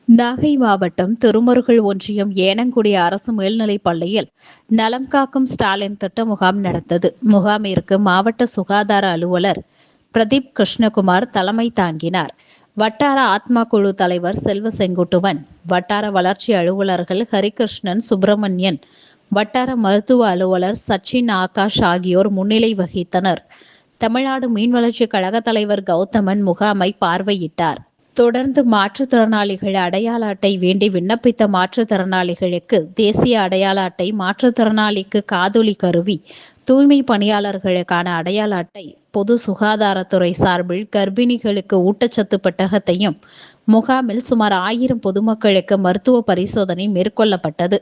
நாகை மாவட்டம் திருமருகல் ஒன்றியம் ஏனங்குடி அரசு மேல்நிலைப் பள்ளியில் நலம் காக்கும் ஸ்டாலின் திட்ட முகாம் நடந்தது. முகாமிற்கு மாவட்ட சுகாதார அலுவலர் பிரதீப் கிருஷ்ணகுமார் தலைமை தாங்கினார். வட்டார ஆத்மா குழு தலைவர் செல்வ செங்குட்டுவன், வட்டார வளர்ச்சி அலுவலர்கள் ஹரிகிருஷ்ணன், சுப்பிரமணியன், வட்டார மருத்துவ அலுவலர் சச்சின், ஆகாஷ் ஆகியோர் முன்னிலை வகித்தனர். தமிழ்நாடு மீன்வளர்ச்சி கழக தலைவர் கௌதமன் முகாமை பார்வையிட்டார். தொடர்ந்து மாற்றுத்திறனாளிகள் அடையாள அட்டை வேண்டி விண்ணப்பித்த மாற்றுத்திறனாளிகளுக்கு தேசிய அடையாள அட்டை, மாற்றுத்திறனாளிக்கு காதொலி கருவி, தூய்மை பணியாளர்களுக்கான அடையாள அட்டை, பொது சுகாதாரத்துறை சார்பில் கர்ப்பிணிகளுக்கு ஊட்டச்சத்து பெட்டகத்தையும் முகாமில் சுமார் 1000 பொதுமக்களுக்கு மருத்துவ பரிசோதனை மேற்கொள்ளப்பட்டது.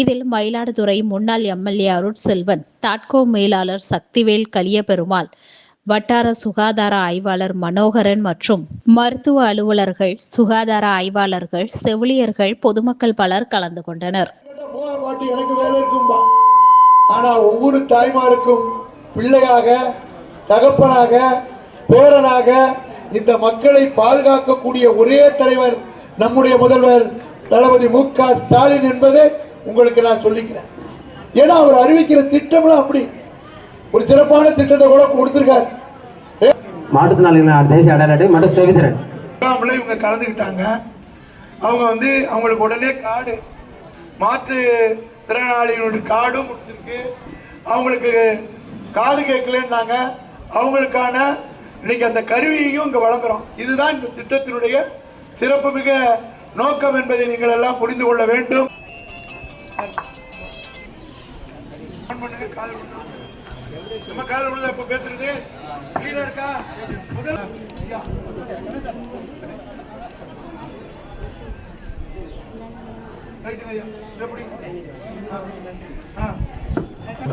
இதில் மயிலாடுதுறை முன்னாள் எம்எல்ஏ அருட்செல்வன், தாட்கோ மேலாளர் சக்திவேல் கலியபெருமாள், வட்டார சுகாதார ஆய்வாளர் மனோகரன் மற்றும் மருத்துவ அலுவலர்கள், சுகாதார ஆய்வாளர்கள், செவிலியர்கள், பொதுமக்கள் பலர் கலந்து கொண்டனர். ஆனா ஒவ்வொரு தாய்மாருக்கும் பிள்ளையாக, தகப்பனாக, பேரனாக இந்த மக்களை பாதுகாக்கக்கூடிய ஒரே தலைவர் நம்முடைய முதல்வர் தளபதி மு.க. ஸ்டாலின் என்பதை உங்களுக்கு நான் சொல்லிக்கிறேன். ஏன்னா அவர் அறிவிக்கிற திட்டம்லாம் அப்படி ஒரு சிறப்பான திட்டத்தை கூட கொடுத்திருக்காரு. மாற்றுத்திறனாளிகள் தேசிய அடையாள அட்டை மற்றும் செவித்திறன் இவங்க கலந்துக்கிட்டாங்க. அவங்க அவங்களுக்கு உடனே கார்டு, மாற்று திறனாளிகளுடைய கார்டும் கொடுத்துருக்கு. அவங்களுக்கு காது கேட்கலன்னாங்க, அவங்களுக்கான இன்னைக்கு அந்த கருவியையும் இங்கே வழங்குறோம். இதுதான் இந்த திட்டத்தினுடைய சிறப்புமிக நோக்கம் என்பதை நீங்கள் எல்லாம் புரிந்து கொள்ள வேண்டும். நம்ம காதல் உள்ளதா இப்ப பேசுறது கிளீனா இருக்கா? முதல்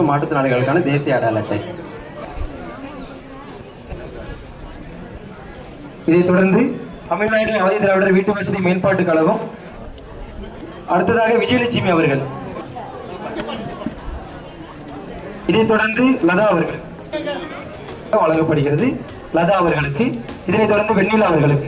மாற்றுத்திறனாளிகளுக்கான தேசிய அடையாள அட்டை. இதைத் தொடர்ந்து தமிழ்நாடு ஆதி திராவிடர் வீட்டு வசதி மேம்பாட்டு கழகம், அடுத்ததாக விஜயலட்சுமி அவர்கள், இதைத் தொடர்ந்து லதா அவர்கள் வழங்கப்படுகிறது. லதா அவர்களுக்கு, இதனைத் தொடர்ந்து வெண்ணிலா அவர்களுக்கு.